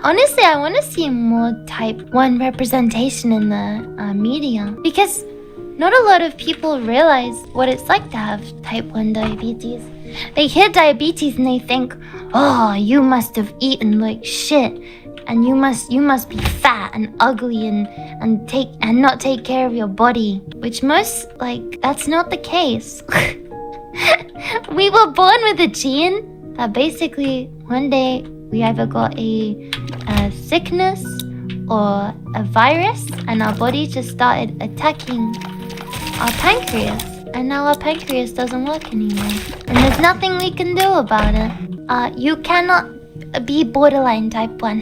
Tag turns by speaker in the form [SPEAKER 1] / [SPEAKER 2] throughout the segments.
[SPEAKER 1] Honestly, I want to see more type 1 representation in the media, because not a lot of people realize what it's like to have type 1 diabetes. They hear diabetes and they think, oh, you must have eaten like shit, and you must be fat and ugly and not take care of your body, which that's not the case. We were born with a gene that basically one day we either got a sickness or a virus, and our body just started attacking our pancreas, and now our pancreas doesn't work anymore, and there's nothing we can do about it. You cannot be borderline type 1.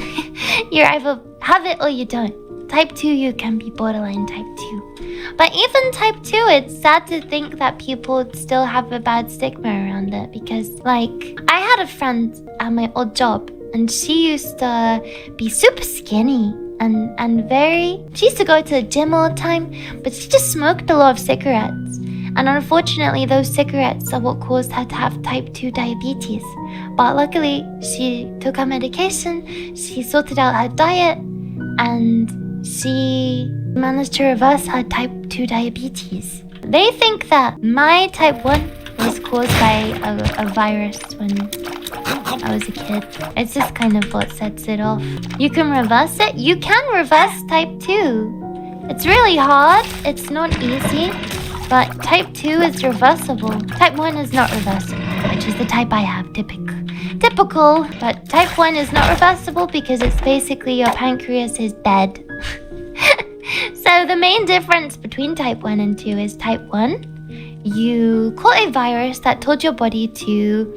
[SPEAKER 1] You either have it or you don't. Type 2, you can be borderline type 2. But even type 2, it's sad to think that people still have a bad stigma around it, because I had a friend at my old job, and she used to be super skinny and she used to go to the gym all the time, but she just smoked a lot of cigarettes. And unfortunately, those cigarettes are what caused her to have type 2 diabetes. But luckily, she took her medication, she sorted out her diet, and she managed to reverse her type 2 diabetes. They think that my type 1 was caused by a virus when I was a kid. It's just kind of what sets it off. You can reverse it? You can reverse type 2. It's really hard. It's not easy. But type 2 is reversible. Type 1 is not reversible, which is the type I have, typical. But type 1 is not reversible because it's basically your pancreas is dead. So the main difference between type 1 and 2 is type 1, you caught a virus that told your body to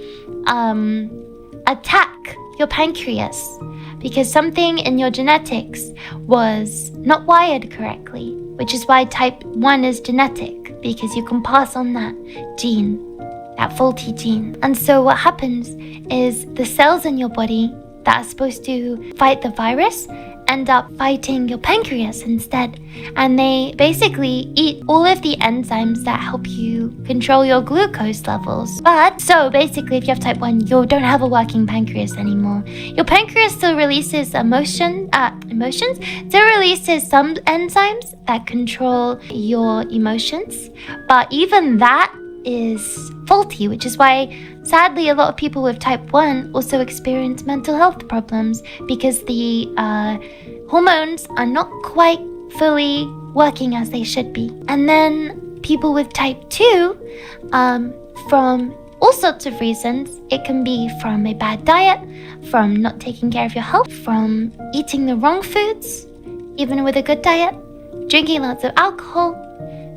[SPEAKER 1] attack your pancreas because something in your genetics was not wired correctly, which is why type 1 is genetic, because you can pass on that gene, that faulty gene. And so what happens is the cells in your body that are supposed to fight the virus end up fighting your pancreas instead. And they basically eat all of the enzymes that help you control your glucose levels. So basically, if you have type 1, you don't have a working pancreas anymore. Your pancreas still releases emotions, still releases some enzymes that control your emotions. But even that is faulty, which is why sadly a lot of people with type 1 also experience mental health problems, because the hormones are not quite fully working as they should be. And then people with type 2, from all sorts of reasons, it can be from a bad diet, from not taking care of your health, from eating the wrong foods, even with a good diet, drinking lots of alcohol.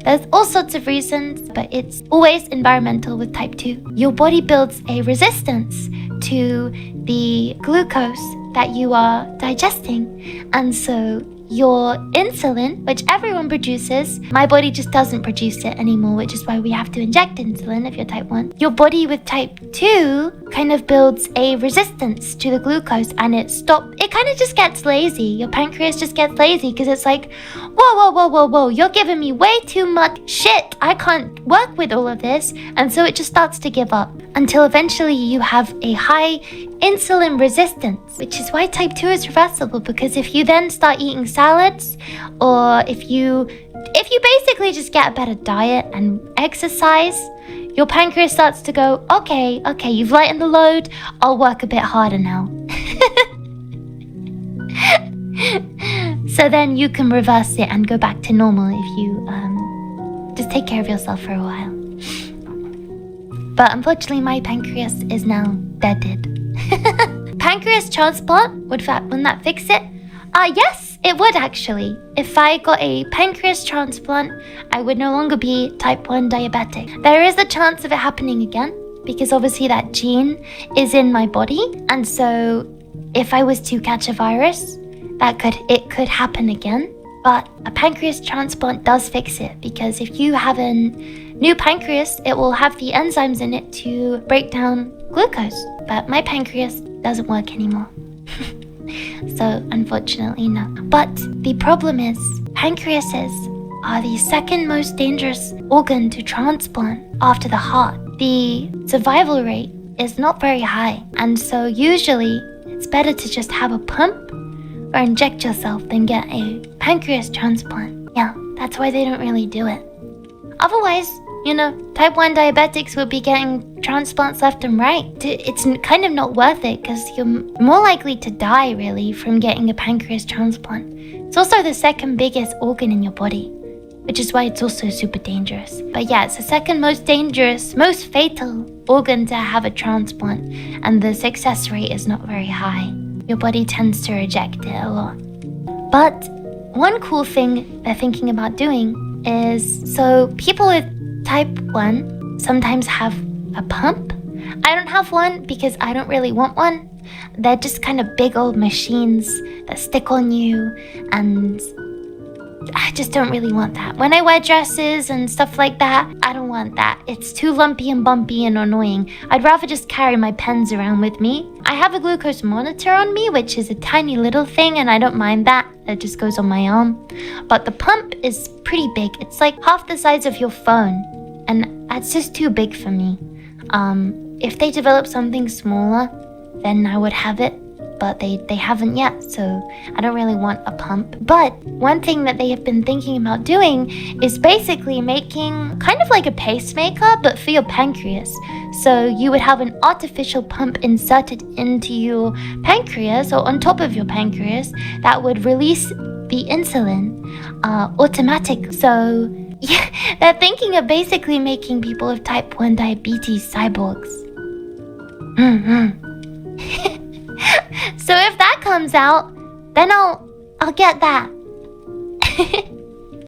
[SPEAKER 1] There's all sorts of reasons, but it's always environmental with type 2. Your body builds a resistance to the glucose that you are digesting. And so your insulin, which everyone produces, my body just doesn't produce it anymore, which is why we have to inject insulin if you're type 1. Your body with type 2 kind of builds a resistance to the glucose, and it kind of just gets lazy. Your pancreas just gets lazy because it's like, whoa, you're giving me way too much shit. I can't work with all of this. And so it just starts to give up until eventually you have a high insulin resistance, which is why type 2 is reversible, because if you then start eating salads, or if you basically just get a better diet and exercise, your pancreas starts to go, okay, you've lightened the load, I'll work a bit harder now. So then you can reverse it and go back to normal if you just take care of yourself for a while. But unfortunately, my pancreas is now deaded. Pancreas transplant, wouldn't that fix it? Yes, it would actually. If I got a pancreas transplant, I would no longer be type 1 diabetic. There is a chance of it happening again, because obviously that gene is in my body. And so if I was to catch a virus, it could happen again. But a pancreas transplant does fix it, because if you have a new pancreas, it will have the enzymes in it to break down glucose. But my pancreas doesn't work anymore. So unfortunately, no. But the problem is, pancreases are the second most dangerous organ to transplant after the heart. The survival rate is not very high. And so usually it's better to just have a pump or inject yourself than get a pancreas transplant. Yeah, that's why they don't really do it. Otherwise, type 1 diabetics would be getting transplants left and right. It's kind of not worth it because you're more likely to die, really, from getting a pancreas transplant. It's also the second biggest organ in your body, which is why it's also super dangerous. But yeah, it's the second most dangerous, most fatal organ to have a transplant, and the success rate is not very high. Your body tends to reject it a lot. But one cool thing they're thinking about doing is, so people with type 1 sometimes have a pump. I don't have one because I don't really want one. They're just kind of big old machines that stick on you, and I just don't really want that. When I wear dresses and stuff like that, I don't want that. It's too lumpy and bumpy and annoying. I'd rather just carry my pens around with me. I have a glucose monitor on me, which is a tiny little thing, and I don't mind that. It just goes on my arm. But the pump is pretty big. It's like half the size of your phone, and that's just too big for me. If they develop something smaller, then I would have it. But they haven't yet, so I don't really want a pump. But one thing that they have been thinking about doing is basically making kind of like a pacemaker, but for your pancreas. So you would have an artificial pump inserted into your pancreas, or on top of your pancreas, that would release the insulin automatic. So yeah, they're thinking of basically making people with type 1 diabetes cyborgs. So if that comes out, then I'll get that.